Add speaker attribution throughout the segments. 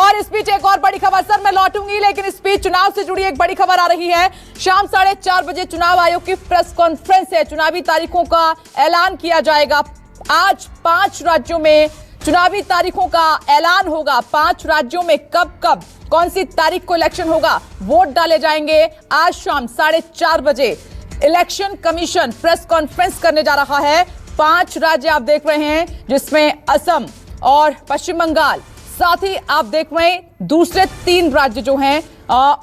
Speaker 1: और इस बीच एक और बड़ी खबर, सर मैं लौटूंगी, लेकिन इस बीच चुनाव से जुड़ी एक बड़ी खबर आ रही है। शाम 4:30 बजे चुनाव आयोग की प्रेस कॉन्फ्रेंस है। चुनावी तारीखों का ऐलान किया जाएगा। आज 5 राज्यों में चुनावी तारीखों का ऐलान होगा। 5 राज्यों में कब कब कौन सी तारीख को इलेक्शन होगा, वोट डाले जाएंगे। आज शाम 4:30 बजे इलेक्शन कमीशन प्रेस कॉन्फ्रेंस करने जा रहा है। 5 राज्य आप देख रहे हैं, जिसमें असम और पश्चिम बंगाल, साथ ही आप देख रहे हैं दूसरे 3 राज्य जो हैं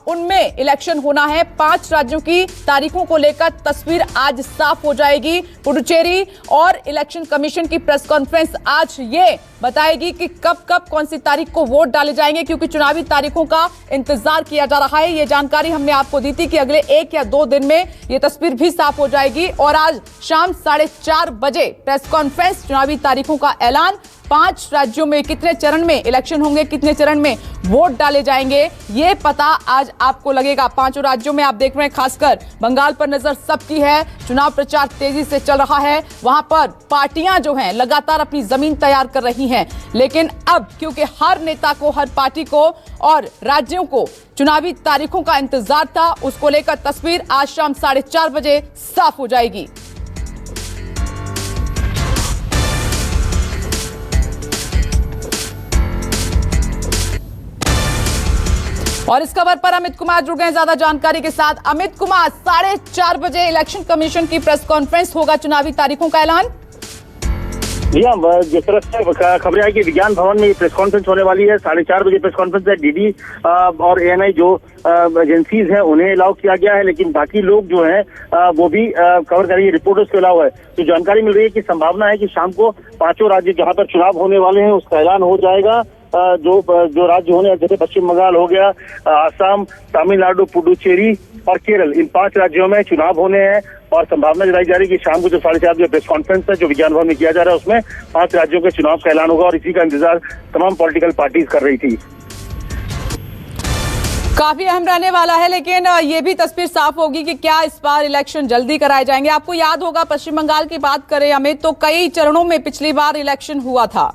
Speaker 1: उनमें इलेक्शन होना है। 5 राज्यों की तारीखों को लेकर तस्वीर आज साफ हो जाएगी। पुडुचेरी और इलेक्शन कमीशन की प्रेस कॉन्फ्रेंस आज ये बताएगी कि कब कब कौन सी तारीख को वोट डाले जाएंगे, क्योंकि चुनावी तारीखों का इंतजार किया जा रहा है। ये जानकारी हमने आपको दी थी कि अगले 1 या 2 दिन में ये तस्वीर भी साफ हो जाएगी। और आज शाम 4:30 बजे प्रेस कॉन्फ्रेंस, चुनावी तारीखों का ऐलान। 5 राज्यों में कितने चरण में इलेक्शन होंगे, कितने चरण में वोट डाले जाएंगे, ये पता आज आपको लगेगा। 5 राज्यों में आप देख रहे हैं, खासकर बंगाल पर नजर सबकी है। चुनाव प्रचार तेजी से चल रहा है। वहां पर पार्टियां जो हैं लगातार अपनी जमीन तैयार कर रही हैं, लेकिन अब क्योंकि हर नेता को, हर पार्टी को और राज्यों को चुनावी तारीखों का इंतजार था, उसको लेकर तस्वीर आज शाम 4:30 बजे साफ हो जाएगी। और इस खबर पर अमित कुमार जुड़ गए ज्यादा जानकारी के साथ। अमित कुमार, 4:30 बजे इलेक्शन कमीशन की प्रेस कॉन्फ्रेंस होगा, चुनावी तारीखों का ऐलान।
Speaker 2: जी हाँ, जिस तरह से खबरें आई कि विज्ञान भवन में ये प्रेस कॉन्फ्रेंस होने वाली है। 4:30 बजे प्रेस कॉन्फ्रेंस है। डीडी और एएनआई जो एजेंसीज हैं उन्हें अलाउ किया गया है, लेकिन बाकी लोग जो हैं वो भी कवर करेंगे। रिपोर्टर्स के अलावा है तो जानकारी मिल रही है कि संभावना है कि शाम को 5 राज्य जहां पर चुनाव होने वाले हैं उसका ऐलान हो जाएगा। जो राज्य होने, जैसे पश्चिम बंगाल हो गया, आसाम, तमिलनाडु, पुडुचेरी और केरल, इन 5 राज्यों में चुनाव होने हैं। और संभावना जताई जा रही है कि शाम को जो 4:30 बजे प्रेस कॉन्फ्रेंस है जो विज्ञान भवन में किया जा रहा है, उसमें 5 राज्यों के चुनाव का ऐलान होगा। और इसी का इंतजार तमाम पॉलिटिकल पार्टीज कर रही थी।
Speaker 1: काफी अहम रहने वाला है, लेकिन ये भी तस्वीर साफ होगी कि क्या इस बार इलेक्शन जल्दी कराए जाएंगे। आपको याद होगा, पश्चिम बंगाल की बात करें अमित, तो कई चरणों में पिछली बार इलेक्शन हुआ था।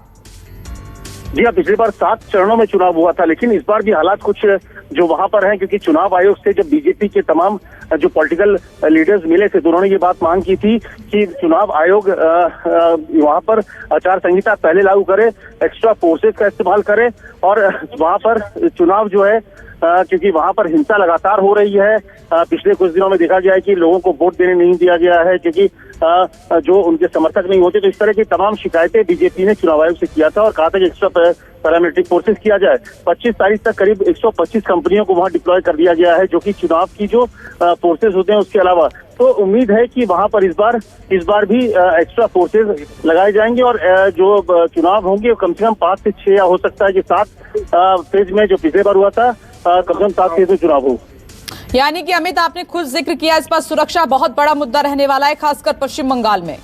Speaker 2: जी हाँ, पिछली बार 7 चरणों में चुनाव हुआ था, लेकिन इस बार भी हालात कुछ जो वहां पर हैं, क्योंकि चुनाव आयोग से जब बीजेपी के तमाम जो पॉलिटिकल लीडर्स मिले थे तो उन्होंने ये बात मांग की थी कि चुनाव आयोग वहां पर आचार संहिता पहले लागू करे, एक्स्ट्रा फोर्सेस का इस्तेमाल करे और वहां पर चुनाव जो है, क्योंकि वहां पर हिंसा लगातार हो रही है। पिछले कुछ दिनों में देखा गया है कि लोगों को वोट देने नहीं दिया गया है, क्योंकि जो उनके समर्थक नहीं होते। तो इस तरह की तमाम शिकायतें बीजेपी ने चुनाव आयोग से किया था और कहा था कि एक्स्ट्रा पैरामिलिट्री फोर्सेस किया जाए। 25 तारीख तक करीब 125 कंपनियों को वहां डिप्लॉय कर दिया गया है, जो कि चुनाव की जो फोर्सेस होते हैं उसके अलावा। तो उम्मीद है कि वहां पर इस बार भी एक्स्ट्रा फोर्सेस लगाए जाएंगे और जो चुनाव होंगे कम से कम 5 से 6 या हो सकता है कि 7 फेज में, जो पिछले बार हुआ था, कम से कम 7 फेज में चुनाव हो।
Speaker 1: यानी कि अमित, आपने खुद जिक्र किया, इस पर सुरक्षा बहुत बड़ा मुद्दा रहने वाला है, खासकर पश्चिम बंगाल में।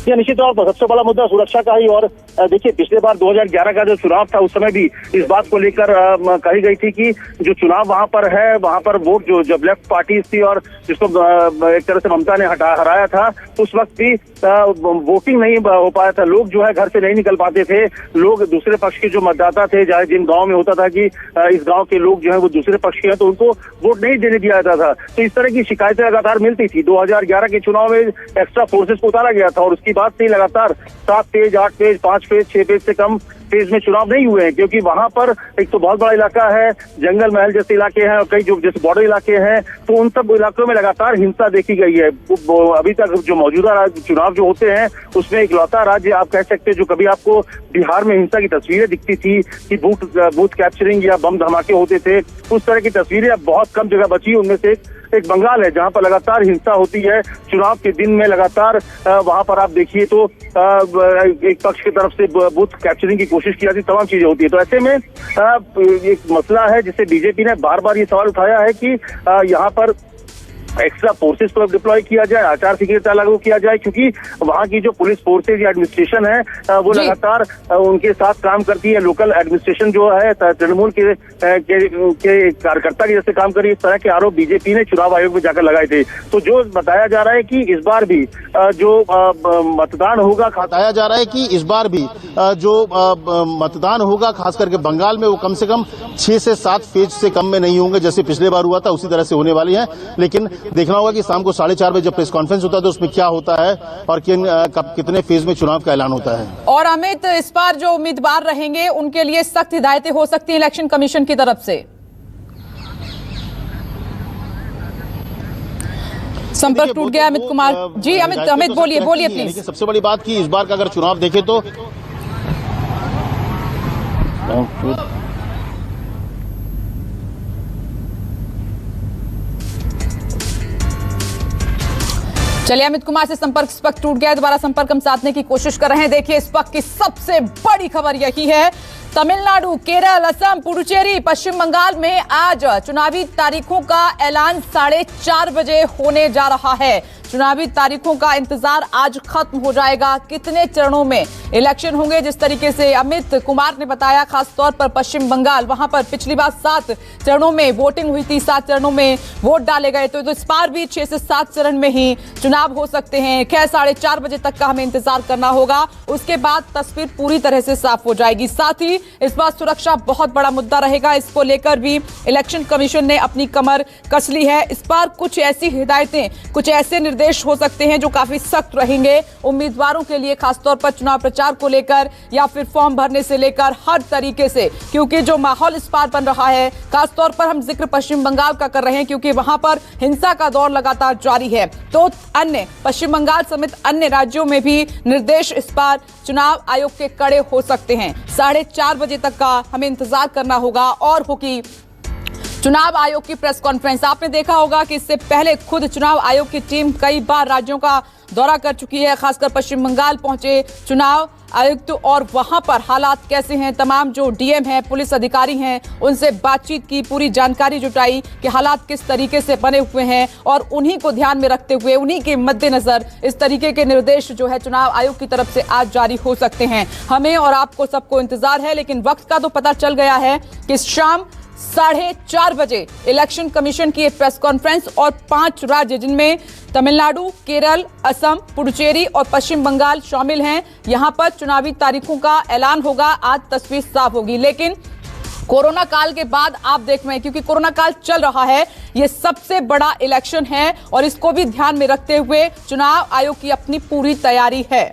Speaker 2: निश्चित तौर पर सबसे बड़ा मुद्दा सुरक्षा का ही। और देखिए, पिछले बार 2011 का जो चुनाव था उस समय भी इस बात को लेकर कही गई थी कि जो चुनाव वहां पर है, वहां पर वोट जो जब लेफ्ट पार्टीज थी और जिसको एक तरह से ममता ने हराया था, उस वक्त भी वोटिंग नहीं हो पाया था। लोग जो है घर से नहीं निकल पाते थे। लोग दूसरे पक्ष के जो मतदाता थे, चाहे जिन गाँव में होता था कि इस गाँव के लोग जो है वो दूसरे पक्ष के हैं, तो उनको वोट नहीं देने दिया जाता था। तो इस तरह की शिकायतें लगातार मिलती थी। 2011 के चुनाव में एक्स्ट्रा फोर्सेस को उतारा गया था और उसकी बात से लगातार 7 फेज, 8 फेज, 5 फेज, 6 फेज से कम फेज में चुनाव नहीं हुए हैं, क्योंकि वहां पर एक तो बहुत बड़ा इलाका है, जंगल महल जैसे इलाके हैं और कई जो जैसे बॉर्डर इलाके हैं, तो उन सब इलाकों में लगातार हिंसा देखी गई है। अभी तक जो मौजूदा चुनाव जो होते हैं उसमें इकलौता राज्य आप कह सकते हैं जो कभी आपको बिहार में हिंसा की तस्वीरें दिखती थी कि बूथ कैप्चरिंग या बम धमाके होते थे, उस तरह की तस्वीरें अब बहुत कम जगह बची। उनमें से एक बंगाल है जहां पर लगातार हिंसा होती है। चुनाव के दिन में लगातार वहां पर आप देखिए तो एक पक्ष की तरफ से बूथ कैप्चरिंग की कोशिश की जाती, तमाम चीजें होती है। तो ऐसे में एक मसला है जिसे बीजेपी ने बार बार ये सवाल उठाया है कि यहाँ पर एक्स्ट्रा फोर्सेस को डिप्लॉय किया जाए, आचार संहिता लागू किया जाए, क्योंकि वहाँ की जो पुलिस फोर्सेज या एडमिनिस्ट्रेशन है वो लगातार उनके साथ काम करती है। लोकल एडमिनिस्ट्रेशन जो है तृणमूल के कार्यकर्ता की जैसे काम करी, इस तरह के आरोप बीजेपी ने चुनाव आयोग में जाकर लगाए थे। तो जो बताया जा रहा है कि इस बार भी जो मतदान होगा,
Speaker 3: बताया जा रहा है कि इस बार भी जो मतदान होगा खास करके बंगाल में वो कम से कम 6 से 7 फेज से कम में नहीं होंगे, जैसे पिछले बार हुआ था उसी तरह से होने वाली है। लेकिन देखना होगा कि शाम को 4:30 बजे जब प्रेस कॉन्फ्रेंस होता है तो उसमें क्या होता है और कितने फेज में चुनाव का ऐलान होता है।
Speaker 1: और अमित, इस बार जो उम्मीदवार रहेंगे उनके लिए सख्त हिदायतें हो सकती हैं इलेक्शन कमीशन की तरफ से। संपर्क टूट गया अमित कुमार जी। अमित बोलिए प्लीज।
Speaker 3: सबसे बड़ी बात की इस बार का अगर चुनाव देखें तो
Speaker 1: चलिए, अमित कुमार से संपर्क टूट गया, दोबारा संपर्क हम साधने की कोशिश कर रहे हैं। देखिए, इस वक्त की सबसे बड़ी खबर यही है, तमिलनाडु, केरल, असम, पुडुचेरी, पश्चिम बंगाल में आज चुनावी तारीखों का ऐलान 4:30 बजे होने जा रहा है। चुनावी तारीखों का इंतजार आज खत्म हो जाएगा। कितने चरणों में इलेक्शन होंगे, जिस तरीके से अमित कुमार ने बताया, खास तौर पर पश्चिम बंगाल, वहां पर पिछली बार 7 चरणों में वोटिंग हुई थी, 7 चरणों में वोट डाले गए, तो इस बार भी 6 से 7 चरण में ही चुनाव हो सकते हैं। खैर, 4:30 बजे तक का हमें इंतजार करना होगा, उसके बाद तस्वीर पूरी तरह से साफ हो जाएगी। साथ ही इस बार सुरक्षा बहुत बड़ा मुद्दा रहेगा, इसको लेकर भी इलेक्शन कमीशन ने अपनी कमर कस ली है। इस बार कुछ ऐसी हिदायतें, कुछ ऐसे निर्देश हो सकते हैं जो काफी सख्त रहेंगे उम्मीदवारों के लिए, खासतौर पर चुनाव प्रचार को लेकर या फिर फॉर्म भरने से लेकर हर तरीके से, क्योंकि जो माहौल इस बार बन रहा है, खासतौर पर हम जिक्र पश्चिम बंगाल का कर रहे हैं क्योंकि वहां पर हिंसा का दौर लगातार जारी है, तो अन्य पश्चिम बंगाल समेत अन्य राज्यों में भी निर्देश इस बार चुनाव आयोग के कड़े हो सकते हैं। 4:30 बजे तक का हमें इंतजार करना होगा। और होगी चुनाव आयोग की प्रेस कॉन्फ्रेंस। आपने देखा होगा कि इससे पहले खुद चुनाव आयोग की टीम कई बार राज्यों का दौरा कर चुकी है, खासकर पश्चिम बंगाल पहुंचे चुनाव आयुक्त और वहां पर हालात कैसे हैं, तमाम जो डीएम हैं, पुलिस अधिकारी हैं, उनसे बातचीत की, पूरी जानकारी जुटाई कि हालात किस तरीके से बने हुए हैं और उन्हीं को ध्यान में रखते हुए, उन्हीं के मद्देनजर इस तरीके के निर्देश जो है चुनाव आयोग की तरफ से आज जारी हो सकते हैं। हमें और आपको सबको इंतजार है, लेकिन वक्त का तो पता चल गया है कि शाम 4:30 बजे इलेक्शन कमीशन की प्रेस कॉन्फ्रेंस और 5 राज्य जिनमें तमिलनाडु, केरल, असम, पुडुचेरी और पश्चिम बंगाल शामिल हैं, यहां पर चुनावी तारीखों का ऐलान होगा। आज तस्वीर साफ होगी, लेकिन कोरोना काल के बाद आप देख रहे हैं, क्योंकि कोरोना काल चल रहा है, ये सबसे बड़ा इलेक्शन है और इसको भी ध्यान में रखते हुए चुनाव आयोग की अपनी पूरी तैयारी है।